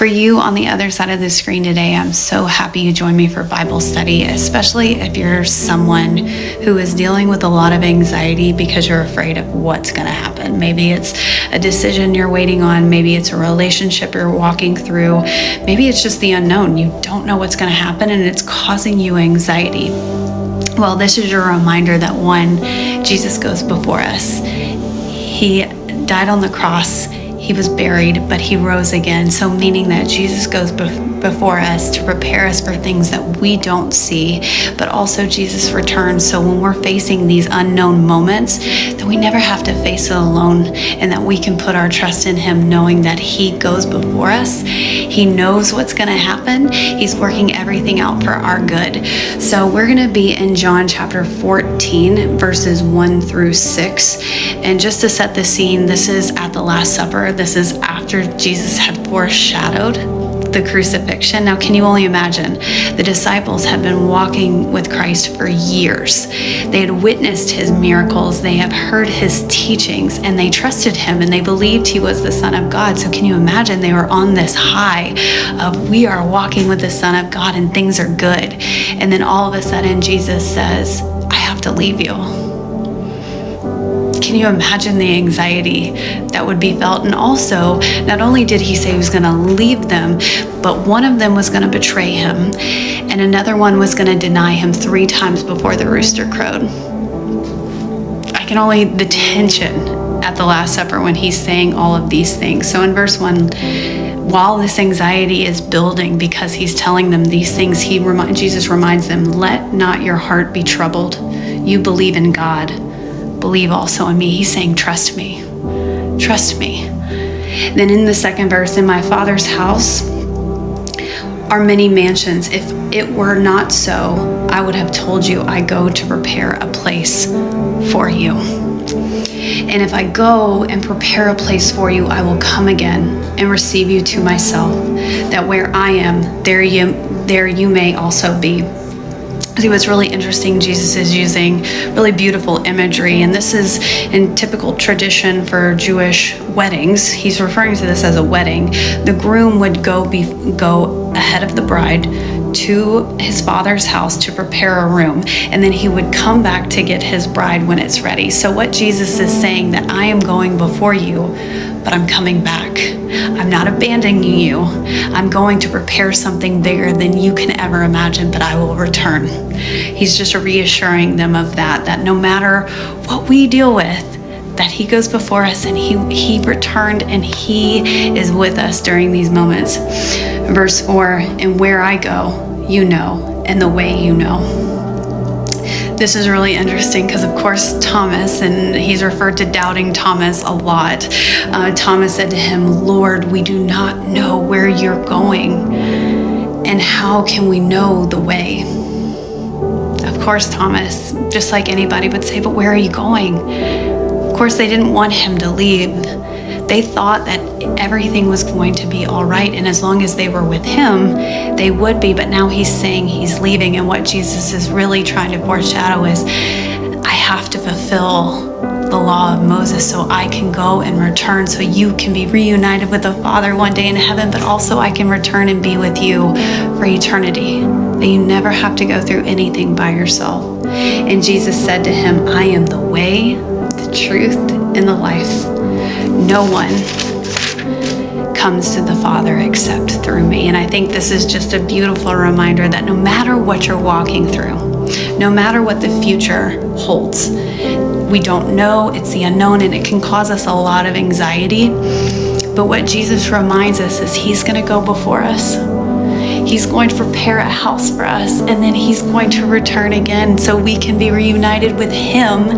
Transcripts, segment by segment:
For you on the other side of the screen today, I'm so happy you joined me for Bible study, especially if you're someone who is dealing with a lot of anxiety because you're afraid of what's going to happen. Maybe it's a decision you're waiting on. Maybe it's a relationship you're walking through. Maybe it's just the unknown. You don't know what's going to happen and it's causing you anxiety. Well, this is your reminder that one, Jesus goes before us. He died on the cross. He was buried, but he rose again. So meaning that Jesus goes before us to prepare us for things that we don't see, but also Jesus returns. So when we're facing these unknown moments, that we never have to face it alone, and that we can put our trust in him, knowing that he goes before us. He knows what's going to happen. He's working everything out for our good. So we're going to be in John chapter 14, verses 1 through 6. And just to set the scene, this is at the Last Supper. This is after Jesus had foreshadowed the crucifixion. Now, can you only imagine? The disciples had been walking with Christ for years. They had witnessed his miracles. They have heard his teachings, and they trusted him, and they believed he was the Son of God. So can you imagine? They were on this high of, we are walking with the Son of God and things are good. And then all of a sudden, Jesus says, I have to leave you. Can you imagine the anxiety that would be felt? And also, not only did he say he was going to leave them, but one of them was going to betray him, and another one was going to deny him 3 times before the rooster crowed. The tension at the Last Supper when he's saying all of these things. So in verse 1, while this anxiety is building because he's telling them these things, Jesus reminds them, let not your heart be troubled. You believe in God. Believe also in me. He's saying, trust me. Trust me. Then in the second verse, in my Father's house are many mansions. If it were not so, I would have told you I go to prepare a place for you. And if I go and prepare a place for you, I will come again and receive you to myself, that where I am, there you may also be. See, what's really interesting, Jesus is using really beautiful imagery, and this is in typical tradition for Jewish weddings. He's referring to this as a wedding. The groom would go ahead of the bride to his father's house to prepare a room, and then he would come back to get his bride when it's ready. So what Jesus is saying, that I am going before you, but I'm coming back. I'm not abandoning you. I'm going to prepare something bigger than you can ever imagine, but I will return. He's just reassuring them of that no matter what we deal with, that he goes before us and he returned and he is with us during these moments. Verse 4, and where I go, you know, and the way you know. This is really interesting because, of course, Thomas, and he's referred to doubting Thomas a lot. Thomas said to him, Lord, we do not know where you're going, and how can we know the way? Of course, Thomas, just like anybody would say, but where are you going? Of course, they didn't want him to leave. They thought that everything was going to be all right, and as long as they were with him, they would be. But now he's saying he's leaving, and what Jesus is really trying to foreshadow is, I have to fulfill the law of Moses so I can go and return, so you can be reunited with the Father one day in heaven, but also I can return and be with you for eternity, that you never have to go through anything by yourself. And Jesus said to him, I am the way, the truth, and the life. No one comes to the Father except through me. And I think this is just a beautiful reminder that no matter what you're walking through, no matter what the future holds, we don't know, it's the unknown, and it can cause us a lot of anxiety. But what Jesus reminds us is he's going to go before us. He's going to prepare a house for us, and then he's going to return again so we can be reunited with him,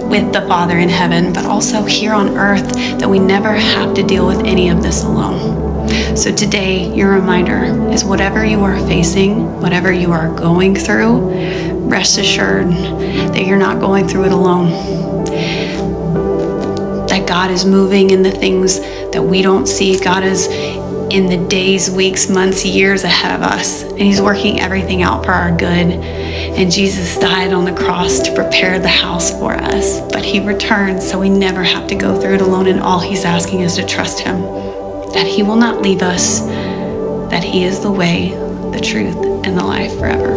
with the Father in heaven, but also here on earth, that we never have to deal with any of this alone. So today, your reminder is, whatever you are facing, whatever you are going through, rest assured that you're not going through it alone. That God is moving in the things that we don't see. God is in the days, weeks, months, years ahead of us, and he's working everything out for our good. And Jesus died on the cross to prepare the house for us, but he returned so we never have to go through it alone, and all he's asking is to trust him. that he will not leave us, that he is the way, the truth, and the life forever.